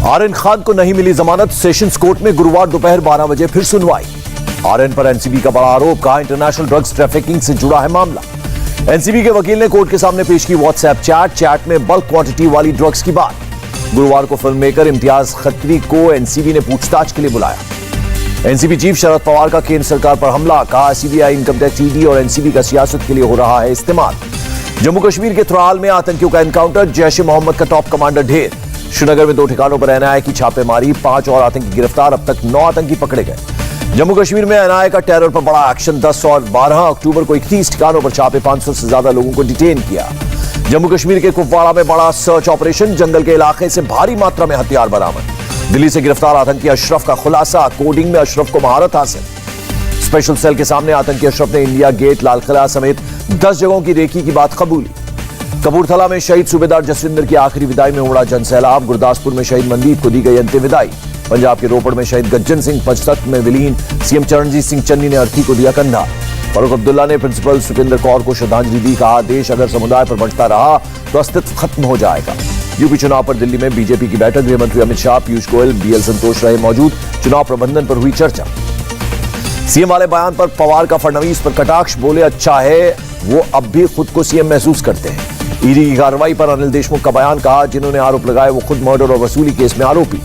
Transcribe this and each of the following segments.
आर्यन खान को नहीं मिली जमानत, सेशंस कोर्ट में गुरुवार दोपहर 12 बजे फिर सुनवाई। आर्यन पर एनसीबी का बड़ा आरोप, कहा इंटरनेशनल ड्रग्स ट्रैफिकिंग से जुड़ा है मामला। एनसीबी के वकील ने कोर्ट के सामने पेश की व्हाट्सएप चैट में बल्क क्वांटिटी वाली ड्रग्स की बात। गुरुवार को फिल्म मेकर इम्तियाज खत्री को एनसीबी ने पूछताछ के लिए बुलाया। एनसीबी चीफ शरद पवार का केंद्र सरकार पर हमला, कहा सीबीआई, इनकम टैक्स, ईडी और एनसीबी का सियासत के लिए हो रहा है इस्तेमाल। जम्मू कश्मीर के त्राल में आतंकियों का एनकाउंटर, जैश ए मोहम्मद का टॉप कमांडर ढेर। श्रीनगर में 2 ठिकानों पर एनआईए की छापेमारी, 5 और आतंकी गिरफ्तार, अब तक 9 आतंकी पकड़े गए। जम्मू कश्मीर में एनआईए का टेरर पर बड़ा एक्शन, 10 और 12 अक्टूबर को 31 ठिकानों पर छापे, 500 से ज्यादा लोगों को डिटेन किया। जम्मू कश्मीर के कुपवाड़ा में बड़ा सर्च ऑपरेशन, जंगल के इलाके से भारी मात्रा में हथियार बरामद। दिल्ली से गिरफ्तार आतंकी अशरफ का खुलासा, कोडिंग में अशरफ को महारत हासिल। स्पेशल सेल के सामने आतंकी अशरफ ने इंडिया गेट, लाल किला समेत 10 जगहों की रेकी की बात कबूली। कपूरथला में शहीद सूबेदार जसविंदर की आखिरी विदाई में उमड़ा जनसैलाब, गुरदासपुर में शहीद मनदीप को दी गई अंतिम विदाई। पंजाब के रोपड़ में शहीद गज्जन सिंह पंचतत्व में विलीन, सीएम चरणजीत सिंह चन्नी ने अर्थी को दिया कंधा। फारूक अब्दुल्ला ने प्रिंसिपल सुखिंदर कौर को श्रद्धांजलि दी, कहा देश अगर समुदाय पर बंटता रहा तो अस्तित्व खत्म हो जाएगा। यूपी चुनाव पर दिल्ली में बीजेपी की बैठक, गृह मंत्री अमित शाह, पीयूष गोयल, बीएल संतोष रहे मौजूद। चुनाव प्रबंधन पर हुई चर्चा। सीएम वाले बयान पर पवार का फडणवीस पर कटाक्ष, बोले अच्छा है वो अब भी खुद को सीएम महसूस करते हैं। ईडी की कार्रवाई पर अनिल देशमुख का बयान, कहा जिन्होंने आरोप लगाए वो खुद मर्डर और वसूली केस में आरोपी।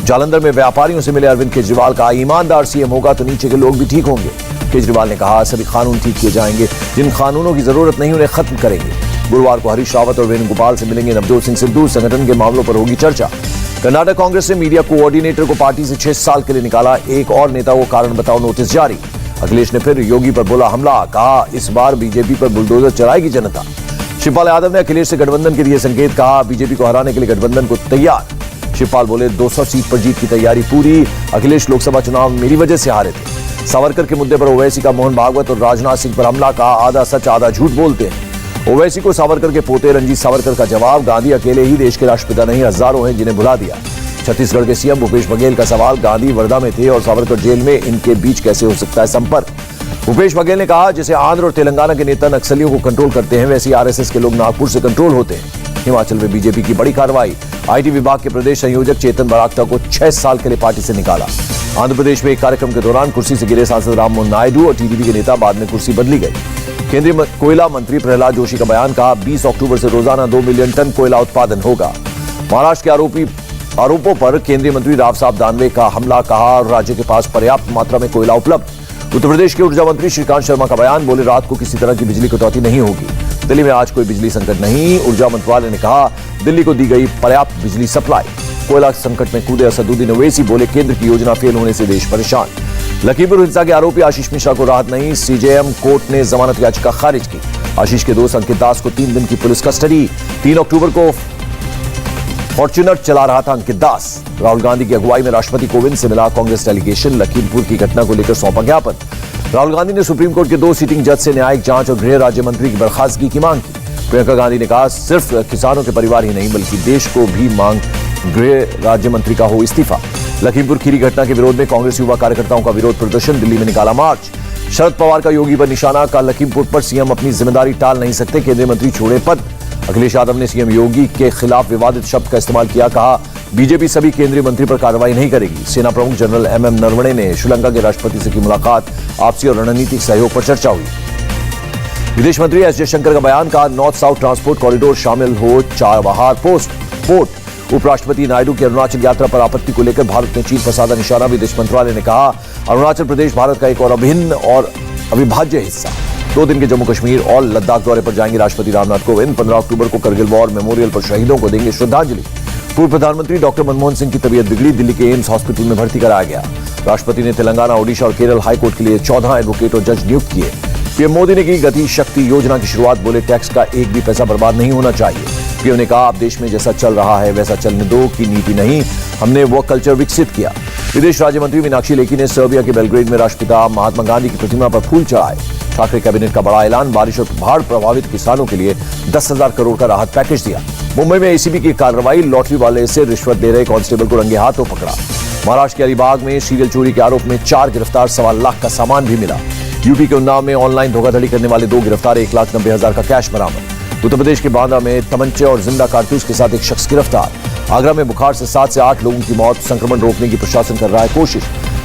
जालंधर में व्यापारियों से मिले अरविंद केजरीवाल, का ईमानदार सीएम होगा तो नीचे के लोग भी ठीक होंगे। केजरीवाल ने कहा सभी कानून ठीक किए जाएंगे, जिन कानूनों की जरूरत नहीं उन्हें खत्म करेंगे। गुरुवार को हरीश रावत और वेणुगोपाल से मिलेंगे नवजोत सिंह सिद्धू, संगठन के मामलों पर होगी चर्चा। कर्नाटक कांग्रेस ने मीडिया कोऑर्डिनेटर को पार्टी से 6 साल के लिए निकाला, एक और नेता को कारण बताओ नोटिस जारी। अखिलेश ने फिर योगी पर बोला हमला, कहा इस बार बीजेपी पर बुलडोजर चलाएगी जनता। शिवपाल यादव ने अखिलेश से गठबंधन के दिए संकेत, कहा बीजेपी को हराने के लिए गठबंधन को तैयार। शिवपाल बोले 200 सीट पर जीत की तैयारी पूरी, अखिलेश लोकसभा चुनाव मेरी वजह से हारे थे। सावरकर के मुद्दे पर ओवैसी का मोहन भागवत और राजनाथ सिंह पर हमला, कहा आधा सच आधा झूठ बोलते हैं। ओवैसी को सावरकर के पोते रंजीत सावरकर का जवाब, गांधी अकेले ही देश के राष्ट्रपिता नहीं, हजारों हैं जिन्हें भुला दिया। छत्तीसगढ़ के सीएम भूपेश बघेल का सवाल, गांधी वर्धा में थे और सावरकर जेल में, इनके बीच कैसे हो सकता है संपर्क। भूपेश बघेल ने कहा जैसे आंध्र और तेलंगाना के नेता नक्सलियों को कंट्रोल करते हैं, वैसे आरएसएस के लोग नागपुर से कंट्रोल होते हैं। हिमाचल में बीजेपी की बड़ी कार्रवाई, आईटी विभाग के प्रदेश संयोजक चेतन बरागटा को 6 साल के लिए पार्टी से निकाला। आंध्र प्रदेश में एक कार्यक्रम के दौरान कुर्सी से गिरे सांसद राममोहन नायडू और टीडीपी के नेता, बाद में कुर्सी बदली गई। केंद्रीय कोयला मंत्री प्रहलाद जोशी का बयान, कहा 20 अक्टूबर से रोजाना 2 मिलियन टन कोयला उत्पादन होगा। महाराष्ट्र के आरोपों पर केंद्रीय मंत्री राव साहब दानवे का हमला, कहा राज्य के पास पर्याप्त मात्रा में कोयला उपलब्ध। उत्तर प्रदेश के ऊर्जा मंत्री श्रीकांत शर्मा का बयान, बोले रात को किसी तरह की बिजली कटौती नहीं होगी। दिल्ली में आज कोई बिजली संकट नहीं, ऊर्जा मंत्रालय ने कहा दिल्ली को दी गई पर्याप्त बिजली सप्लाई। कोयला संकट में कूदे असदुद्दीन ओवैसी, बोले केंद्र की योजना फेल होने से देश परेशान। लखीमपुर हिंसा के आरोपी आशीष मिश्रा को राहत नहीं, सीजेएम कोर्ट ने जमानत याचिका खारिज की। आशीष के दोस्त अंकित दास को 3 दिन की पुलिस कस्टडी। 3 अक्टूबर को फॉर्च्यूनर चला रहा था अंकित दास। राहुल गांधी की अगुवाई में राष्ट्रपति कोविंद से मिला कांग्रेस डेलीगेशन, लखीमपुर की घटना को लेकर सौंपा ज्ञापन। राहुल गांधी ने सुप्रीम कोर्ट के 2 सीटिंग जज से न्यायिक जांच और गृह राज्य मंत्री की बर्खास्तगी की मांग की। प्रियंका गांधी ने कहा सिर्फ किसानों के परिवार ही नहीं बल्कि देश को भी मांग गृह राज्य मंत्री का हो इस्तीफा। लखीमपुर खीरी घटना के विरोध में कांग्रेस युवा कार्यकर्ताओं का विरोध प्रदर्शन, दिल्ली में निकाला मार्च। शरद पवार का योगी पर निशाना, का लखीमपुर पर सीएम अपनी जिम्मेदारी टाल नहीं सकते, केंद्रीय मंत्री छोड़े पद। अखिलेश यादव ने सीएम योगी के खिलाफ विवादित शब्द का इस्तेमाल किया, कहा बीजेपी सभी केंद्रीय मंत्री पर कार्रवाई नहीं करेगी। सेना प्रमुख जनरल एमएम नरवणे ने श्रीलंका के राष्ट्रपति से की मुलाकात, आपसी और रणनीतिक सहयोग पर चर्चा हुई। विदेश मंत्री एस जयशंकर का बयान, कहा नॉर्थ साउथ ट्रांसपोर्ट कॉरिडोर शामिल हो चाबहार पोर्ट। उपराष्ट्रपति नायडू की अरुणाचल यात्रा पर आपत्ति को लेकर भारत ने चीन पर साधा निशाना, विदेश मंत्रालय ने कहा अरुणाचल प्रदेश भारत का एक और अभिन्न और अविभाज्य हिस्सा। 2 दिन के जम्मू कश्मीर और लद्दाख दौरे पर जाएंगे राष्ट्रपति रामनाथ कोविंद। 15 अक्टूबर को करगिल वॉर मेमोरियल पर शहीदों को देंगे श्रद्धांजलि। पूर्व प्रधानमंत्री डॉक्टर मनमोहन सिंह की तबीयत बिगड़ी, दिल्ली के एम्स हॉस्पिटल में भर्ती कराया गया। राष्ट्रपति ने तेलंगाना, ओडिशा और केरल हाईकोर्ट के लिए 14 एडवोकेट और जज नियुक्त किए। पीएम मोदी ने की गति शक्ति योजना की शुरुआत, बोले टैक्स का एक भी पैसा बर्बाद नहीं होना चाहिए। पीएम ने कहा अब देश में जैसा चल रहा है वैसा चलने दो की नीति नहीं, हमने वो कल्चर विकसित किया। विदेश राज्य मंत्री मीनाक्षी लेखी ने सर्बिया के बेलग्रेड में राष्ट्रपिता महात्मा गांधी की प्रतिमा पर फूल चढ़ाए। ठाकरे कैबिनेट का बड़ा ऐलान, बारिश और बाढ़ प्रभावित किसानों के लिए 10,000 करोड़ का राहत पैकेज दिया। मुंबई में एसीबी की कार्रवाई, लॉटरी वाले से रिश्वत दे रहे कांस्टेबल को रंगे हाथों पकड़ा। महाराष्ट्र के अलीबाग में सीरियल चोरी के आरोप में 4 गिरफ्तार, 1.25 लाख का सामान भी मिला। यूपी के उन्नाव में ऑनलाइन धोखाधड़ी करने वाले 2 गिरफ्तार, 1,90,000 का कैश बरामद। उत्तर प्रदेश के बांदा में तमंचे और जिंदा कारतूस के साथ एक शख्स गिरफ्तार। आगरा में बुखार से 7 से 8 लोगों की मौत, संक्रमण रोकने की प्रशासन कर रहा है कोशिश।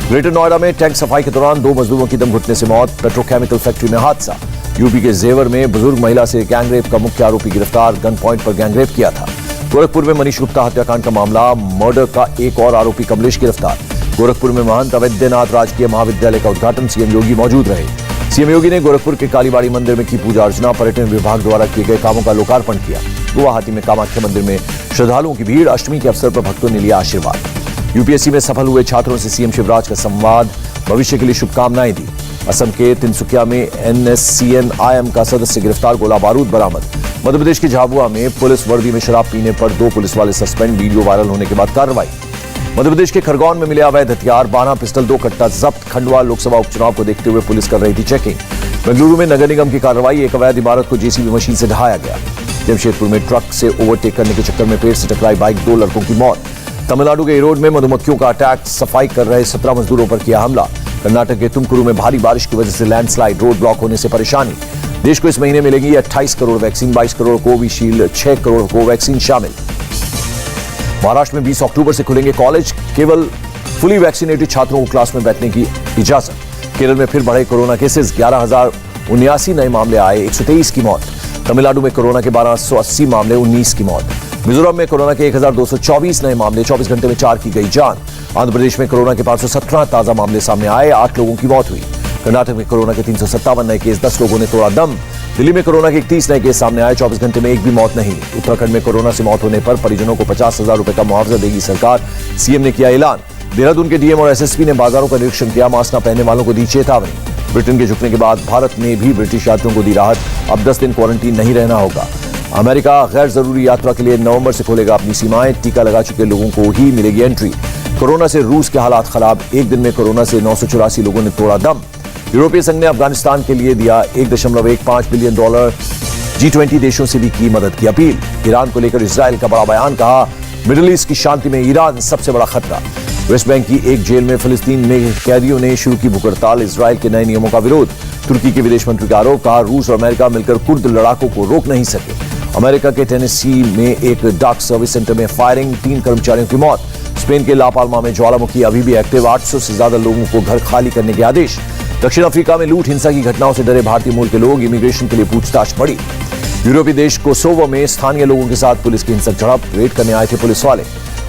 ग्रेटर नोएडा में टैंक सफाई के दौरान 2 मजदूरों की दम घुटने से मौत, पेट्रोकेमिकल फैक्ट्री में हादसा। यूपी के जेवर में बुजुर्ग महिला से गैंगरेप का मुख्य आरोपी गिरफ्तार, गन पॉइंट पर गैंगरेप किया था। गोरखपुर में मनीष गुप्ता हत्याकांड का मामला, मर्डर का एक और आरोपी कमलेश गिरफ्तार। गोरखपुर में महंत अवैधनाथ राजकीय महाविद्यालय का उद्घाटन, सीएम योगी मौजूद रहे। सीएम योगी ने गोरखपुर के कालीबाड़ी मंदिर में की पूजा अर्चना, पर्यटन विभाग द्वारा किए गए कामों का लोकार्पण किया। गुवाहाटी में कामाख्या मंदिर में श्रद्धालुओं की भीड़, अष्टमी के अवसर पर भक्तों ने लिया आशीर्वाद। यूपीएससी में सफल हुए छात्रों से सीएम शिवराज का संवाद, भविष्य के लिए शुभकामनाएं दी। असम के तिनसुकिया में NSCN-IM का सदस्य गिरफ्तार, गोला बारूद बरामद। मध्य प्रदेश के झाबुआ में पुलिस वर्दी में शराब पीने पर 2 पुलिस वाले सस्पेंड, वीडियो वायरल होने के बाद कार्रवाई। मध्य प्रदेश के खरगोन में मिले अवैध हथियार, 12 पिस्टल 2 कट्टा जब्त। खंडवा लोकसभा उपचुनाव को देखते हुए पुलिस कर रही थी चेकिंग। बेंगलुरु में नगर निगम की कार्रवाई, एक अवैध इमारत को जेसीबी मशीन से ढहाया गया। जमशेदपुर में ट्रक से ओवरटेक करने के चक्कर में पेड़ से टकराई बाइक, 2 लड़कों की मौत। तमिलनाडु के इरोड में मधुमक्खियों का अटैक, सफाई कर रहे 17 मजदूरों पर किया हमला। कर्नाटक के तुमकुरु में भारी बारिश की वजह से लैंडस्लाइड, रोड ब्लॉक होने से परेशानी। देश को इस महीने मिलेगी 28 crore vaccine, 22 crore Covishield, 6 crore Covaxin शामिल। महाराष्ट्र में 20 अक्टूबर से खुलेंगे कॉलेज, केवल फुली वैक्सीनेटेड छात्रों को क्लास में बैठने की इजाजत। केरल में फिर बढ़े कोरोना केसेस, 11,079 नए मामले आए, 123 की मौत। तमिलनाडु में कोरोना के 1280 मामले, 19 की मौत। मिजोरम में कोरोना के 1224 नए मामले, 24 घंटे में 4 की गई जान। आंध्र प्रदेश में कोरोना के 517 ताजा मामले सामने आए, 8 लोगों की मौत हुई। कर्नाटक में कोरोना के 357 नए केस, 10 लोगों ने तोड़ा दम। दिल्ली में कोरोना के 31 नए केस सामने आए, 24 घंटे में एक भी मौत नहीं। उत्तराखंड में कोरोना से मौत होने पर परिजनों को 50,000 रुपए का मुआवजा देगी सरकार, सीएम ने किया ऐलान। देहरादून के डीएम और एसएसपी ने बाजारों का निरीक्षण किया, मास्क न पहनने वालों को दी चेतावनी। ब्रिटेन के झुकने के बाद भारत ने भी ब्रिटिश यात्रियों को दी राहत, अब 10 दिन क्वारंटीन नहीं रहना होगा। अमेरिका गैर जरूरी यात्रा के लिए नवंबर से खोलेगा अपनी सीमाएं, टीका लगा चुके लोगों को ही मिलेगी एंट्री। कोरोना से रूस के हालात खराब, एक दिन में कोरोना से 984 लोगों ने तोड़ा दम। यूरोपीय संघ ने अफगानिस्तान के लिए दिया $1.15 बिलियन, G20 देशों से भी की मदद की अपील। ईरान को लेकर इजरायल का बड़ा बयान, कहा मिडिल ईस्ट की शांति में ईरान सबसे बड़ा खतरा। वेस्ट बैंक की एक जेल में फिलिस्तीन में कैदियों ने शुरू की भूख हड़ताल, इजरायल के नए नियमों का विरोध। तुर्की के विदेश मंत्री का आरोप, कहा रूस और अमेरिका मिलकर कुर्द लड़ाकों को रोक नहीं सके। अमेरिका के टेनेसी में एक डाक सर्विस सेंटर में फायरिंग, 3 कर्मचारियों की मौत। स्पेन के ला पाल्मा में ज्वालामुखी अभी भी एक्टिव, 800 से ज्यादा लोगों को घर खाली करने के आदेश। दक्षिण अफ्रीका में लूट हिंसा की घटनाओं से डरे भारतीय मूल के लोग, इमिग्रेशन के लिए पूछताछ बढ़ी। यूरोपीय देश कोसोवो में स्थानीय लोगों के साथ पुलिस की हिंसक झड़प, रेड करने आए थे पुलिस वाले।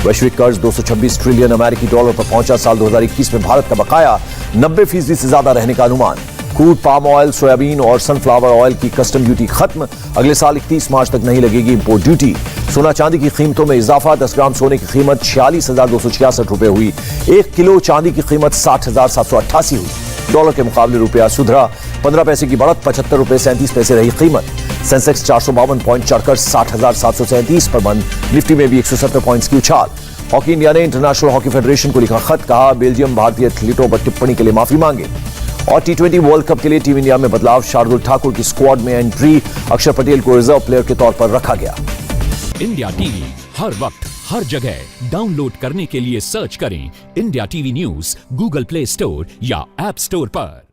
वैश्विक कर्ज $226 ट्रिलियन अमेरिकी डॉलर पर पहुंचा, साल 2021 में भारत का बकाया 90% से ज्यादा रहने का अनुमान। क्रूड पाम ऑयल, सोयाबीन और सनफ्लावर ऑयल की कस्टम ड्यूटी खत्म, अगले साल 31 मार्च तक नहीं लगेगी इंपोर्ट ड्यूटी। सोना चांदी की कीमतों में इजाफा, 10 ग्राम सोने की कीमत 46,266 रुपए हुई, 1 किलो चांदी की कीमत 60,788 हुई। डॉलर के मुकाबले रुपया सुधरा, 15 पैसे की बढ़त, 75 रुपए 37 पैसे रही कीमत। सेंसेक्स 452 पॉइंट चढ़कर 60,737 पर बंद, निफ्टी में भी 170 पॉइंट्स की उछाल। हॉकी इंडिया ने इंटरनेशनल हॉकी फेडरेशन को लिखा खत, कहा बेल्जियम भारतीय एथलीटों पर टिप्पणी के लिए माफी मांगे। और T20 वर्ल्ड कप के लिए टीम इंडिया में बदलाव, शार्दुल ठाकुर की स्क्वाड में एंट्री, अक्षर पटेल को रिजर्व प्लेयर के तौर पर रखा गया। इंडिया टीवी हर वक्त हर जगह डाउनलोड करने के लिए सर्च करें India TV news Google play store या ऐप स्टोर पर।